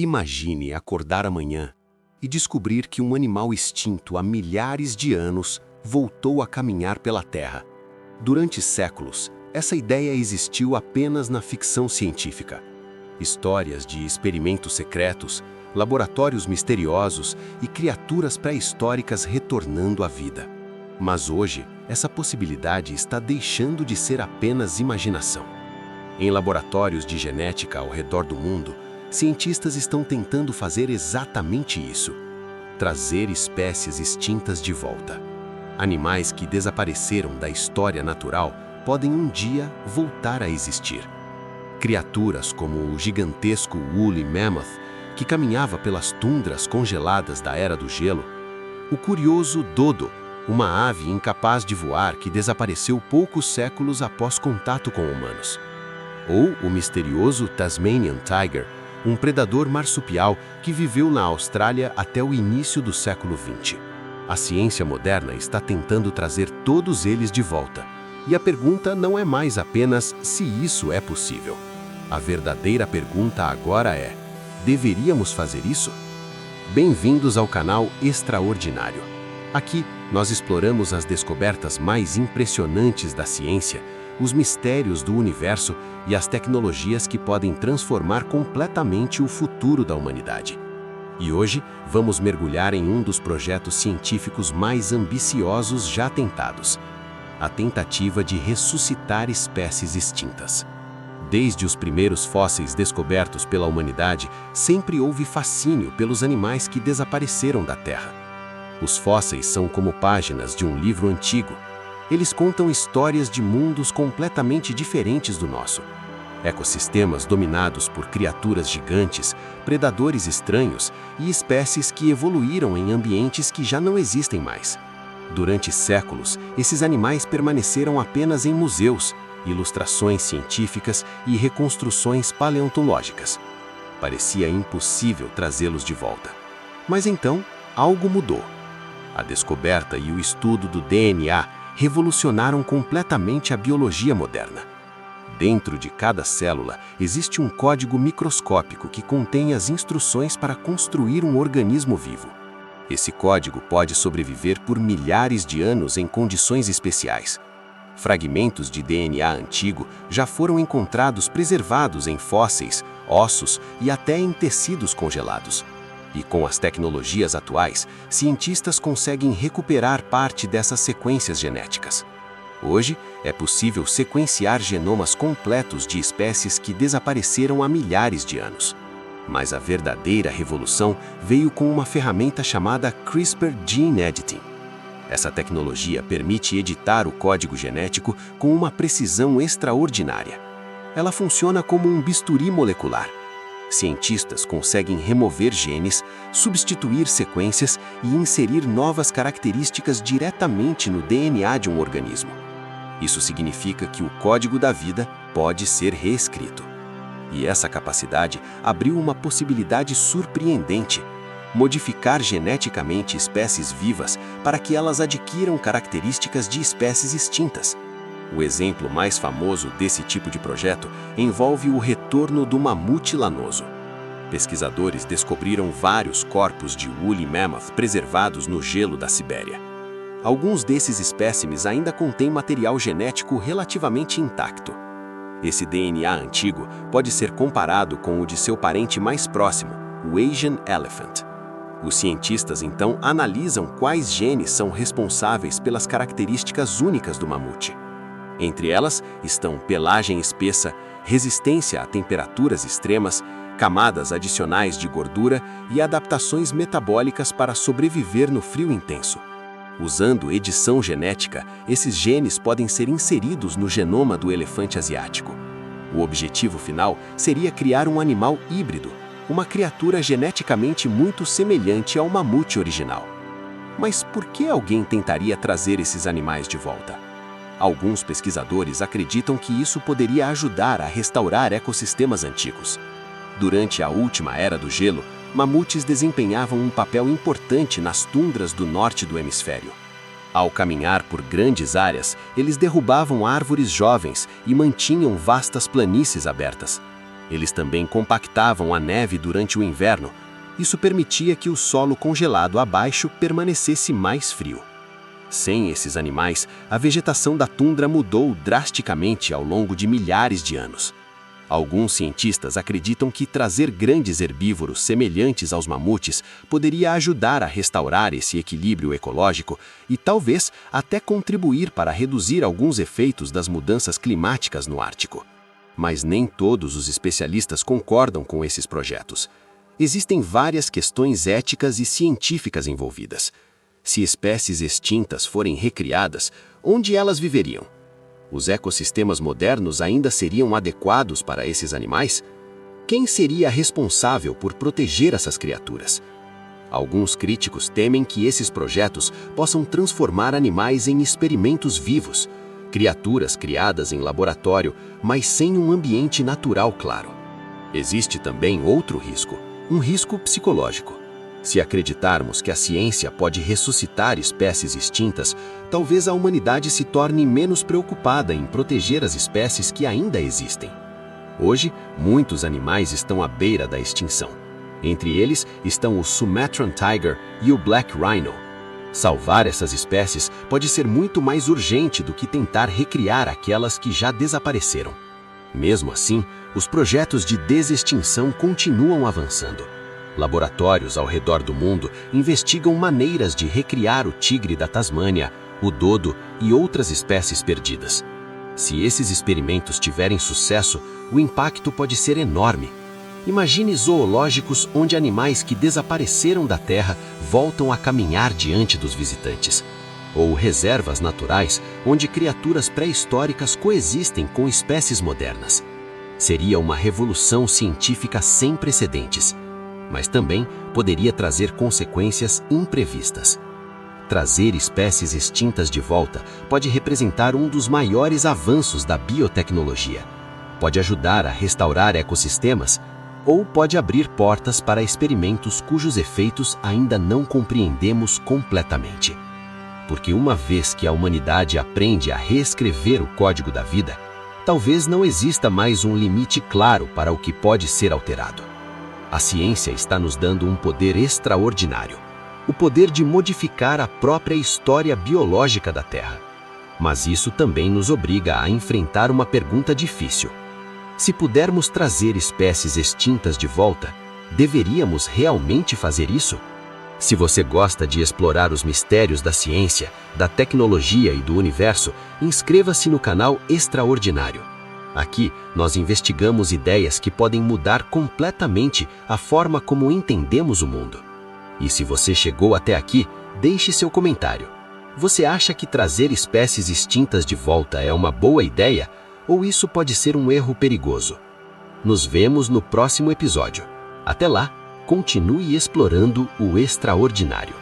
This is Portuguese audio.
Imagine acordar amanhã e descobrir que um animal extinto há milhares de anos voltou a caminhar pela Terra. Durante séculos, essa ideia existiu apenas na ficção científica. Histórias de experimentos secretos, laboratórios misteriosos e criaturas pré-históricas retornando à vida. Mas hoje, essa possibilidade está deixando de ser apenas imaginação. Em laboratórios de genética ao redor do mundo, cientistas estão tentando fazer exatamente isso: trazer espécies extintas de volta. Animais que desapareceram da história natural podem um dia voltar a existir. Criaturas como o gigantesco woolly mammoth, que caminhava pelas tundras congeladas da Era do Gelo, o curioso dodo, uma ave incapaz de voar que desapareceu poucos séculos após contato com humanos, ou o misterioso Tasmanian tiger, um predador marsupial que viveu na Austrália até o início do século XX. A ciência moderna está tentando trazer todos eles de volta. E a pergunta não é mais apenas se isso é possível. A verdadeira pergunta agora é: deveríamos fazer isso? Bem-vindos ao canal Extraordinário. Aqui, nós exploramos as descobertas mais impressionantes da ciência, os mistérios do universo e as tecnologias que podem transformar completamente o futuro da humanidade. E hoje, vamos mergulhar em um dos projetos científicos mais ambiciosos já tentados: a tentativa de ressuscitar espécies extintas. Desde os primeiros fósseis descobertos pela humanidade, sempre houve fascínio pelos animais que desapareceram da Terra. Os fósseis são como páginas de um livro antigo. Eles contam histórias de mundos completamente diferentes do nosso. Ecossistemas dominados por criaturas gigantes, predadores estranhos e espécies que evoluíram em ambientes que já não existem mais. Durante séculos, esses animais permaneceram apenas em museus, ilustrações científicas e reconstruções paleontológicas. Parecia impossível trazê-los de volta. Mas então, algo mudou. A descoberta e o estudo do DNA revolucionaram completamente a biologia moderna. Dentro de cada célula existe um código microscópico que contém as instruções para construir um organismo vivo. Esse código pode sobreviver por milhares de anos em condições especiais. Fragmentos de DNA antigo já foram encontrados preservados em fósseis, ossos e até em tecidos congelados. E com as tecnologias atuais, cientistas conseguem recuperar parte dessas sequências genéticas. Hoje, é possível sequenciar genomas completos de espécies que desapareceram há milhares de anos. Mas a verdadeira revolução veio com uma ferramenta chamada CRISPR Gene Editing. Essa tecnologia permite editar o código genético com uma precisão extraordinária. Ela funciona como um bisturi molecular. Cientistas conseguem remover genes, substituir sequências e inserir novas características diretamente no DNA de um organismo. Isso significa que o código da vida pode ser reescrito. E essa capacidade abriu uma possibilidade surpreendente: modificar geneticamente espécies vivas para que elas adquiram características de espécies extintas. O exemplo mais famoso desse tipo de projeto envolve o retorno do mamute lanoso. Pesquisadores descobriram vários corpos de woolly mammoth preservados no gelo da Sibéria. Alguns desses espécimes ainda contêm material genético relativamente intacto. Esse DNA antigo pode ser comparado com o de seu parente mais próximo, o Asian elephant. Os cientistas então analisam quais genes são responsáveis pelas características únicas do mamute. Entre elas estão pelagem espessa, resistência a temperaturas extremas, camadas adicionais de gordura e adaptações metabólicas para sobreviver no frio intenso. Usando edição genética, esses genes podem ser inseridos no genoma do elefante asiático. O objetivo final seria criar um animal híbrido, uma criatura geneticamente muito semelhante ao mamute original. Mas por que alguém tentaria trazer esses animais de volta? Alguns pesquisadores acreditam que isso poderia ajudar a restaurar ecossistemas antigos. Durante a última Era do Gelo, mamutes desempenhavam um papel importante nas tundras do norte do hemisfério. Ao caminhar por grandes áreas, eles derrubavam árvores jovens e mantinham vastas planícies abertas. Eles também compactavam a neve durante o inverno. Isso permitia que o solo congelado abaixo permanecesse mais frio. Sem esses animais, a vegetação da tundra mudou drasticamente ao longo de milhares de anos. Alguns cientistas acreditam que trazer grandes herbívoros semelhantes aos mamutes poderia ajudar a restaurar esse equilíbrio ecológico e talvez até contribuir para reduzir alguns efeitos das mudanças climáticas no Ártico. Mas nem todos os especialistas concordam com esses projetos. Existem várias questões éticas e científicas envolvidas. Se espécies extintas forem recriadas, onde elas viveriam? Os ecossistemas modernos ainda seriam adequados para esses animais? Quem seria responsável por proteger essas criaturas? Alguns críticos temem que esses projetos possam transformar animais em experimentos vivos, criaturas criadas em laboratório, mas sem um ambiente natural claro. Existe também outro risco, um risco psicológico. Se acreditarmos que a ciência pode ressuscitar espécies extintas, talvez a humanidade se torne menos preocupada em proteger as espécies que ainda existem. Hoje, muitos animais estão à beira da extinção. Entre eles estão o Sumatran Tiger e o Black Rhino. Salvar essas espécies pode ser muito mais urgente do que tentar recriar aquelas que já desapareceram. Mesmo assim, os projetos de desextinção continuam avançando. Laboratórios ao redor do mundo investigam maneiras de recriar o tigre da Tasmânia, o dodo e outras espécies perdidas. Se esses experimentos tiverem sucesso, o impacto pode ser enorme. Imagine zoológicos onde animais que desapareceram da Terra voltam a caminhar diante dos visitantes. Ou reservas naturais onde criaturas pré-históricas coexistem com espécies modernas. Seria uma revolução científica sem precedentes, mas também poderia trazer consequências imprevistas. Trazer espécies extintas de volta pode representar um dos maiores avanços da biotecnologia. Pode ajudar a restaurar ecossistemas ou pode abrir portas para experimentos cujos efeitos ainda não compreendemos completamente. Porque uma vez que a humanidade aprende a reescrever o código da vida, talvez não exista mais um limite claro para o que pode ser alterado. A ciência está nos dando um poder extraordinário, o poder de modificar a própria história biológica da Terra. Mas isso também nos obriga a enfrentar uma pergunta difícil. Se pudermos trazer espécies extintas de volta, deveríamos realmente fazer isso? Se você gosta de explorar os mistérios da ciência, da tecnologia e do universo, inscreva-se no canal Extraordinário. Aqui, nós investigamos ideias que podem mudar completamente a forma como entendemos o mundo. E se você chegou até aqui, deixe seu comentário. Você acha que trazer espécies extintas de volta é uma boa ideia? Ou isso pode ser um erro perigoso? Nos vemos no próximo episódio. Até lá, continue explorando o extraordinário.